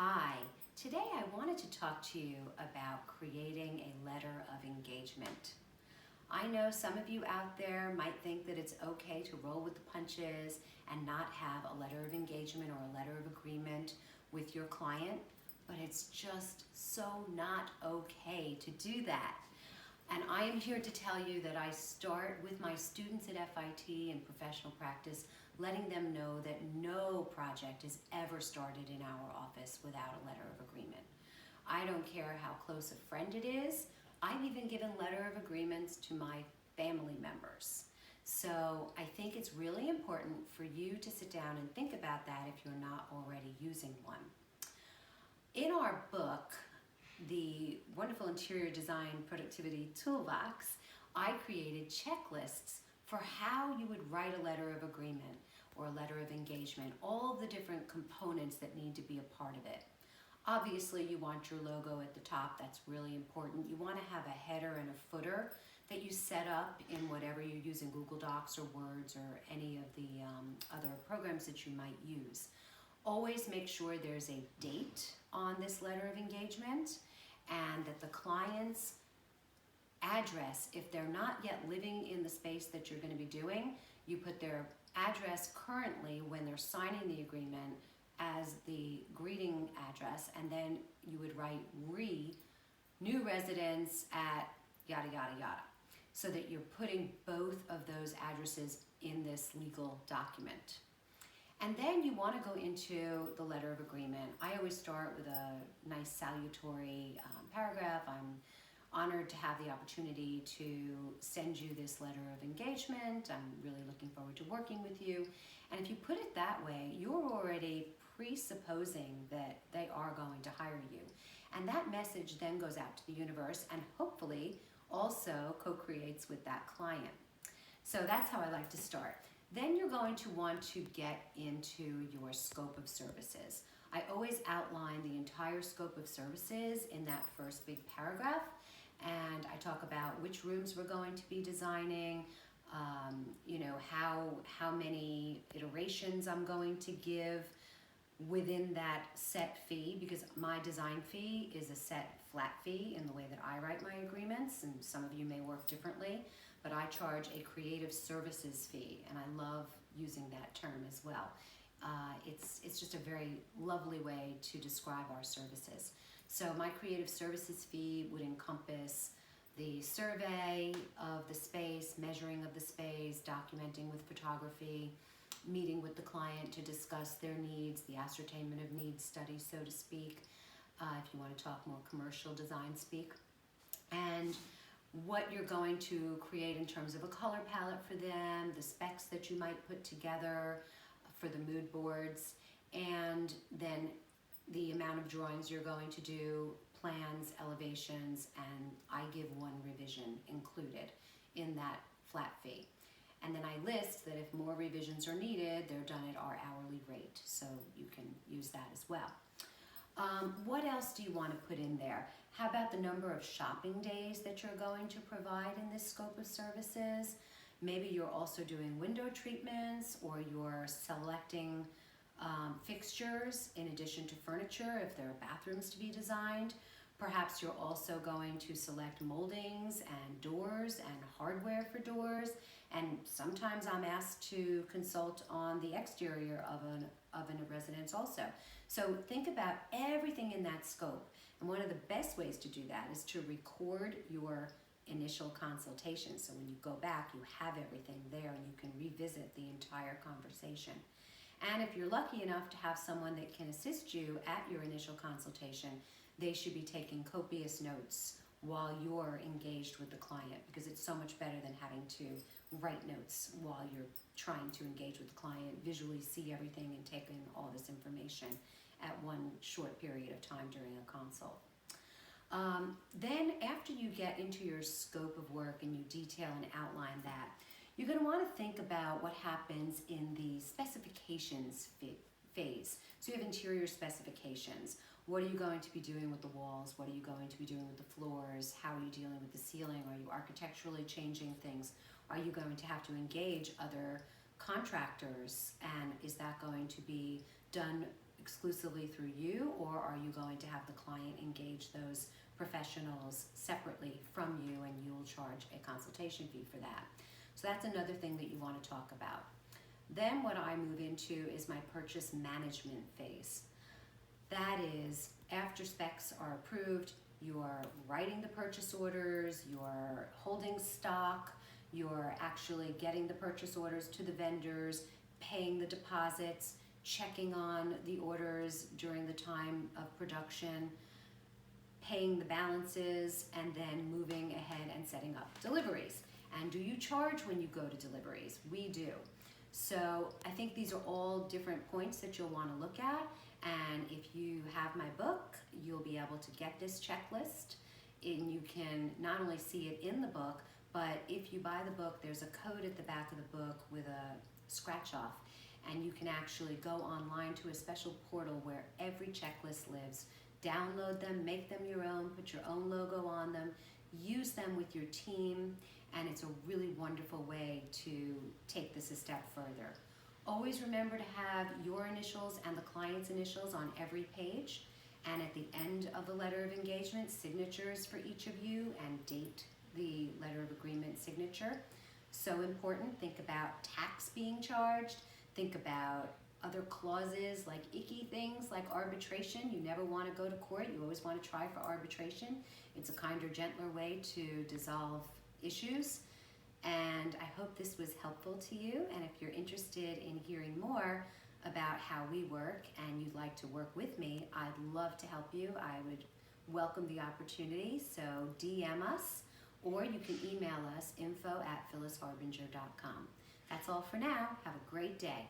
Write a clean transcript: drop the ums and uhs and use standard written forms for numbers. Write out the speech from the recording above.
Hi, today I wanted to talk to you about creating a letter of engagement. I know some of you out there might think that it's okay to roll with the punches and not have a letter of engagement or a letter of agreement with your client, but it's just so not okay to do that. And I am here to tell you that I start with my students at FIT and professional practice, letting them know that no project is ever started in our office without a letter of agreement. I don't care how close a friend it is. I've even given letter of agreements to my family members. So I think it's really important for you to sit down and think about that if you're not already using one. In our book, The Wonderful Interior Design Productivity Toolbox, I created checklists for how you would write a letter of agreement or a letter of engagement, all the different components that need to be a part of it. Obviously, you want your logo at the top. That's really important. You want to have a header and a footer that you set up in whatever you use in Google Docs or Words or any of the other programs that you might use. Always make sure there's a date on this letter of engagement and that the client's address, if they're not yet living in the space that you're going to be doing, you put their address currently when they're signing the agreement as the greeting address, and then you would write new residence at yada yada yada, so that you're putting both of those addresses in this legal document. And then you want to go into the letter of agreement. I always start with a nice salutatory paragraph. I'm honored to have the opportunity to send you this letter of engagement. I'm really looking forward to working with you. And if you put it that way, you're already presupposing that they are going to hire you. And that message then goes out to the universe and hopefully also co-creates with that client. So that's how I like to start. Then you're going to want to get into your scope of services. I always outline the entire scope of services in that first big paragraph, and I talk about which rooms we're going to be designing, how many iterations I'm going to give within that set fee, because my design fee is a set flat fee in the way that I write my agreements, and some of you may work differently, but I charge a creative services fee, and I love using that term as well. It's just a very lovely way to describe our services. So my creative services fee would encompass the survey of the space, measuring of the space, documenting with photography, meeting with the client to discuss their needs, the ascertainment of needs study, so to speak, if you want to talk more commercial design speak, and what you're going to create in terms of a color palette for them, the specs that you might put together for the mood boards, and then the amount of drawings you're going to do, plans, elevations, and I give one revision included in that flat fee. And then I list that if more revisions are needed, they're done at our hourly rate, so you can use that as well. What else do you want to put in there? How about the number of shopping days that you're going to provide in this scope of services? Maybe you're also doing window treatments, or you're selecting fixtures in addition to furniture if there are bathrooms to be designed. Perhaps you're also going to select moldings and doors and hardware for doors. And sometimes I'm asked to consult on the exterior of a residence also. So think about everything in that scope. And one of the best ways to do that is to record your initial consultation. So when you go back, you have everything there and you can revisit the entire conversation. And if you're lucky enough to have someone that can assist you at your initial consultation, they should be taking copious notes while you're engaged with the client, because it's so much better than having to write notes while you're trying to engage with the client, visually see everything and take in all this information at one short period of time during a consult. Then after you get into your scope of work and you detail and outline that, you're going to want to think about what happens in the specifications phase. So you have interior specifications. What are you going to be doing with the walls? What are you going to be doing with the floors? How are you dealing with the ceiling? Are you architecturally changing things? Are you going to have to engage other contractors? And is that going to be done exclusively through you, or are you going to have the client engage those professionals separately from you and you'll charge a consultation fee for that? So that's another thing that you want to talk about. Then what I move into is my purchase management phase. That is, after specs are approved, you're writing the purchase orders, you're holding stock, you're actually getting the purchase orders to the vendors, paying the deposits, checking on the orders during the time of production, paying the balances, and then moving ahead and setting up deliveries. And do you charge when you go to deliveries? We do. So I think these are all different points that you'll want to look at. And if you have my book, you'll be able to get this checklist. And you can not only see it in the book, but if you buy the book, there's a code at the back of the book with a scratch off. And you can actually go online to a special portal where every checklist lives. Download them, make them your own, put your own logo on them, use them with your team, and it's a really wonderful way to take this a step further. Always remember to have your initials and the client's initials on every page, and at the end of the letter of engagement, signatures for each of you, and date the letter of agreement signature. So important. Think about tax being charged. Think about other clauses like icky things like arbitration. You never want to go to court. You always want to try for arbitration. It's a kinder, gentler way to dissolve issues. And I hope this was helpful to you. And if you're interested in hearing more about how we work and you'd like to work with me, I'd love to help you. I would welcome the opportunity. So DM us, or you can email us info@phyllisharbinger.com. That's all for now. Have a great day.